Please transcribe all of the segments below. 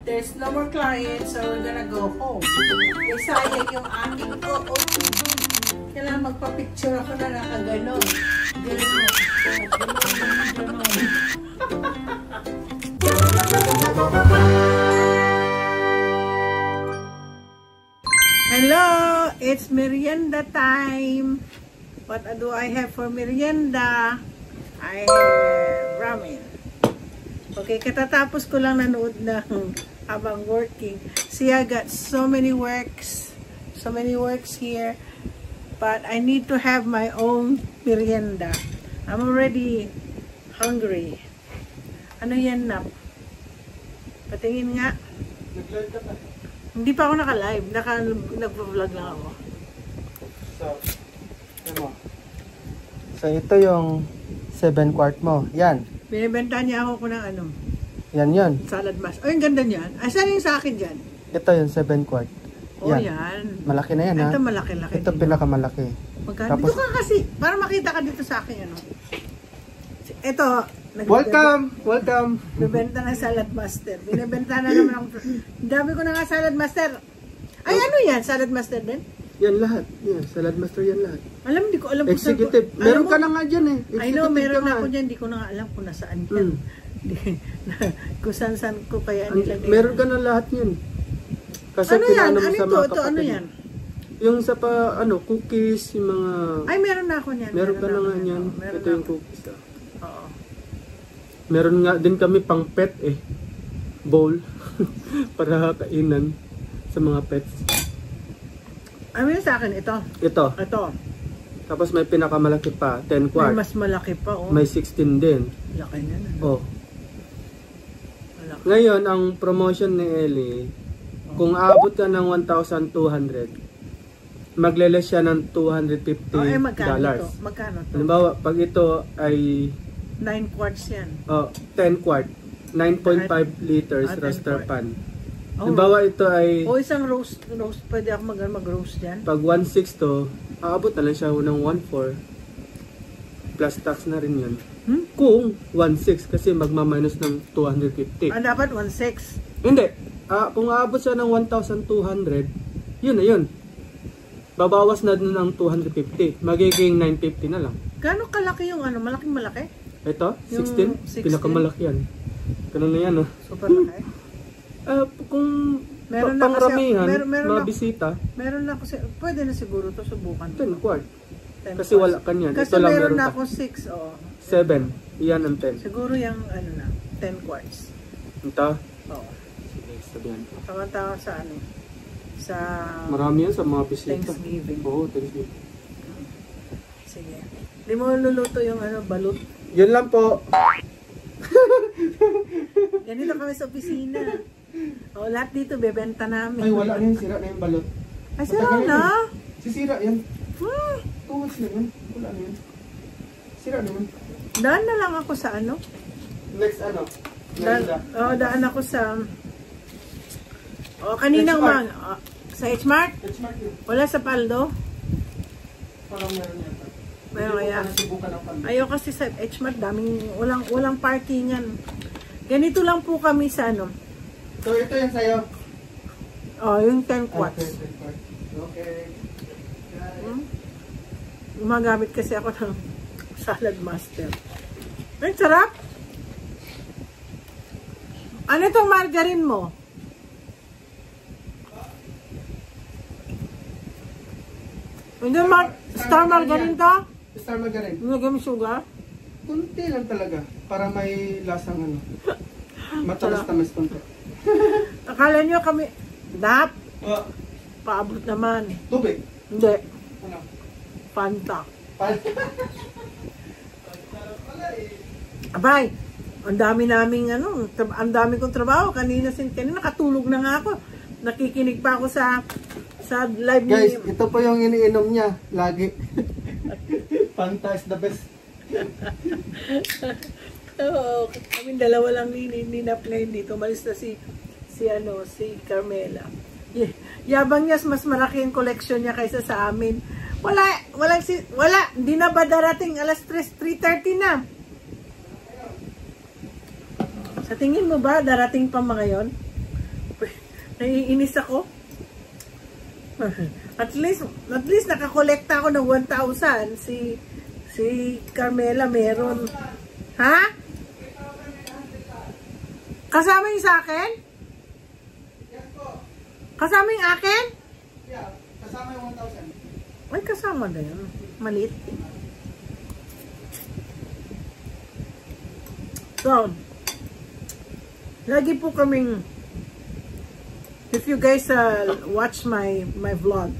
there's no more clients, so we're gonna go home. Eh, sayang yung aking kailangan magpa-picture ako na nakaganon. Ganon. Hello! It's merienda time! What do I have for merienda? I have ramen. Okay, katatapos ko lang nanood ng habang working. See, I got so many works here. But I need to have my own merienda. I'm already hungry. Ano yan, Nap? Patingin nga. Nag-live ka pa? Hindi pa ako naka-live. Nag-vlog lang ako. So, ito yung 7 quart mo. Yan. Binibenta niya ako ng ano. Yan yun. Salad mask. Oh, yung ganda niyan. Ay, saan yung sa akin dyan? Ito yung 7 quart. Oh, yan. Malaki na yan, ha? Ito malaki-laki. Ito pinakamalaki. Magkano? Tapos, dito ka kasi. Para makita ka dito sa akin, ano. Ito. Welcome! Welcome! Bibenta ng Salad Master. Binibenta na naman ako. Dami ko na nga Salad Master. Ay, ano yan? Salad Master din? Yan lahat. Yan, Salad Master yan lahat. Alam, hindi ko alam. Executive. Meron ka na nga dyan eh. I know, meron na ako dyan. Hindi ko na nga alam kung nasaan yan. Kung saan ko kaya nilagay. Meron ka na lahat yun. Kasi ano yan? Ano ito? Ano yan? Yung sa cookies, yung mga... Ay, meron na ako niyan. Meron ka na nga yan. Ito yung cookies. Oo. Meron nga din kami pang pet bowl. Para kainan sa mga pets. Ano yun sa akin? Ito. Ito. Tapos may pinakamalaki pa, 10 quart. May mas malaki pa, oh. May 16 din. Laki na na. Oh. Malaki. Ngayon, ang promotion ni Ellie, kung aabot ka ng 1,200, magle-less siya ng $250. Magkano to? Magkano to? Halimbawa, pag ito ay 9 quarts yan. 10 quart. 9.5 liters roaster pan. Halimbawa, ito ay... isang roast. Pwede ako mag-roast dyan? Pag 1.6 to, aabot na lang siya ng 1.4. Plus tax na rin yun. Kung 1.6 kasi magmaminus ng 250. Dapat 1.6. Hindi. Kung aabot siya ng 1,200, yun na yun. Babawas na din ng 250. Magiging 950 na lang. Gano'ng kalaki yung ano? Malaking malaki? Ito? 16? Pinakamalaki yan. Ganun na yan, oh. Super laki? Kung pangramihan, mga bisita. Meron na kasi, pwede na siguro to subukan. 10 quart. Kasi wala ka niyan. Kasi meron na ako 6, oh. 7. Iyan ang 10. Siguro yung ano na, 10 quarts. Ito? Oo. Sige, sabihan ko. Tama-tama sa ano? Sa... Marami yan sa mga bisita. Thanksgiving. Oo, Thanksgiving. Sige. Hindi mo luluto yung ano, balut. Yun lang po. Ganito kami sa opisina. Lahat dito bebenta namin. Ay, wala na yun. Sira na yung balot. Ay, sira na? Sisira yan. 2 weeks na yun. Wala na yun. Sira na yun. Daan na lang ako sa ano? Next ano? Daan ako sa... kaninang sa H-Mart? H-Mart yun. Wala sa Paldo? Parang meron yan. Meron kaya. Ayaw kasi sa H-Mart, daming... Walang parking yan. Ganito lang po kami sa ano. So, ito yung sayo? Yung 10 quarts. Okay. Gumagamit kasi ako ng Salad Master. Ay, sarap! Ano itong margarine mo? Hindi, star margarine to? Star margarine. Nilagay mo sugar? Kunti lang talaga. Para may lasang ano. Matalas-tamas konti. Akala nyo kami, Nap? Paabot naman. Tubig? Hindi. Ano? Fanta. Abay, ang dami naming ano, ang dami kong trabaho. Kanina nakatulog na nga ako. Nakikinig pa ako sa live ni... Guys, ito po yung iniinom niya lagi. Fanta is the best. Oo, kaming dalawa lang ninap ngayon dito. Malis na si Carmela. Yabang niya, mas malaki yung collection niya kaysa sa amin. Wala, hindi na ba darating alas 3:30 na? Sa tingin mo ba darating pa mga yon? Naiinis ako. At least nakakolekta ako ng 1,000. Si Carmela meron. Ha? Kasama yung sa akin? Kasama yung akin? Yeah, kasama yung 1,000. Ay, kasama na yun. Maliit. So, lagi po kaming, if you guys watch my vlog,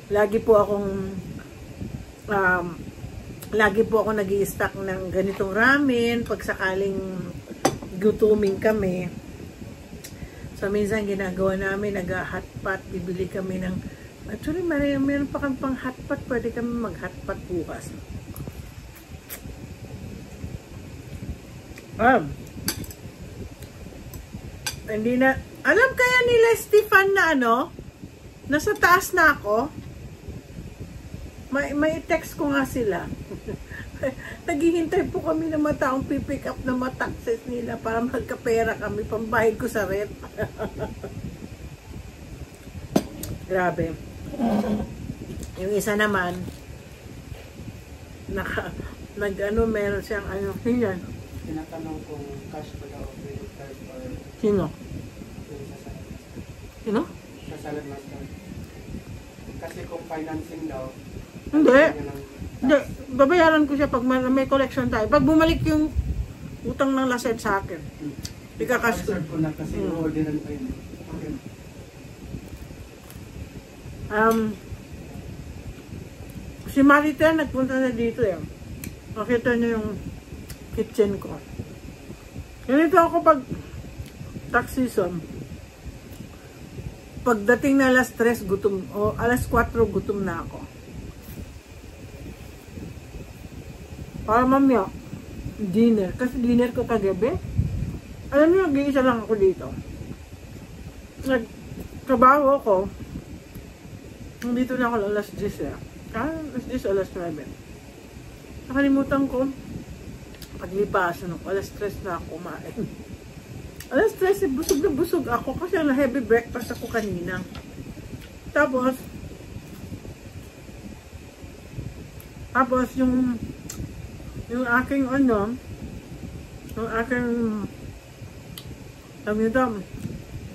lagi po akong nag-i-stock ng ganitong ramen pag sakaling gutuming kami. So, minsan ginagawa namin, nag-hotpot, bibili kami ng, actually, meron pa kami pang hotpot, pwede kami mag-hotpot bukas. Hindi na, alam kaya nila Stefan na nasa taas na ako? May text ko nga sila. Naghihintay po kami ng mga taong pipick up na mga taxes nila para magkapera kami, pambayad ko sa rent. Grabe. Yung isa naman, meron siyang yan. Tinatanong kung cash pa daw o credit card or... Sino? Sino? Sa Salad Master. Kasi kung financing daw... Hindi. Hindi. Babayaran ko siya pag may collection tayo. Pag bumalik yung utang ng laset sa akin. Ika-cash ko. ko na kasi orderan pa yun. Okay. Si Marita nagpunta na dito eh. Nakita niyo yung kitchen ko. Ganito ako pag tax season. Pagdating na alas 3 gutom o alas 4 gutom na ako. Para mamaya dinner. Kasi dinner ko kagabi. Alam niyo, nag-iisa lang ako dito. Nagtrabaho ako. Nandito na ako alas 10 eh. Alas 10, alas 9. Nakalimutan ko. Paglipasan ako, alas 3 na ako kumain. Alas 3, busog na busog ako kasi na heavy breakfast ako kanina. Tapos yung aking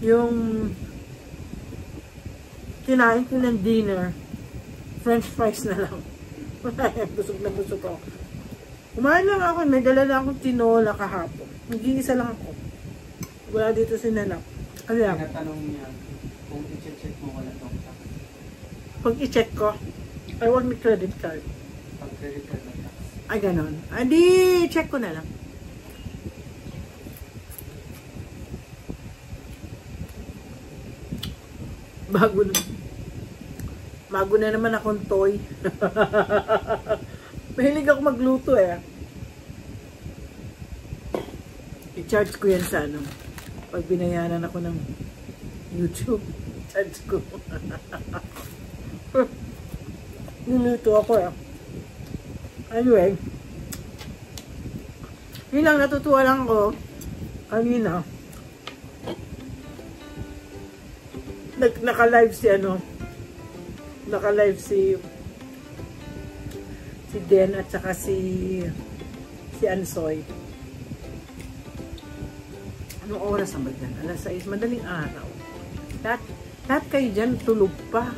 yung kinain ko ng dinner, french fries na lang. Busog na busog ako. Kumain lang ako, may dala lang akong tinola kahapon. Nag-iisa lang ako. Wala dito si Nanap. Kaya, tinatanong niya kung i-check mo wala tong tax. pag i-check ko, ay wag may credit card. Pag credit card na tax. Ay, ganon. Adi, check ko na lang. Bago na naman akong toy. Mahilig ako magluto eh. I-charge ko yan sa pag binayaran ako ng YouTube. I-charge ko. Niluto ako eh. Anyway. Yun lang, natutuwa lang ako. Kanina. Naka-live si Den at saka si Ansoy. Anong oras ang ba dyan? Alas 6, madaling araw. Lahat kayo dyan, tulog pa.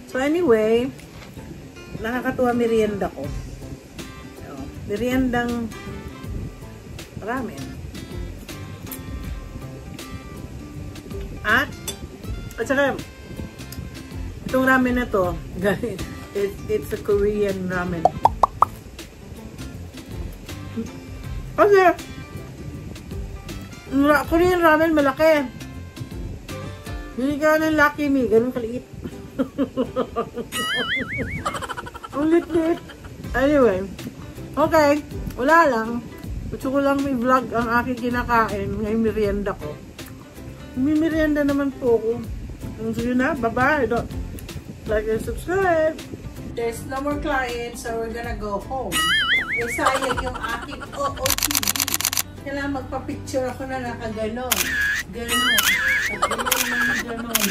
So anyway, nakakatuwa merienda ko. Meriendang ramen. At saka, itong ramen na to, it's a Korean ramen. Kasi, Korean ramen malaki. Hindi ka ng Lucky Me, ganun kaliit. Ang lit-lit. Anyway, okay, wala lang. Gusto ko lang may vlog ang aking kinakain ngayong merienda ko. May merienda naman po ako. So yun na, bye-bye. Like and subscribe. There's no more clients, so we're gonna go home. Sayang yung aking OOTD. Kailangan magpa-picture ako na nakaganon. Ganon. Ganon.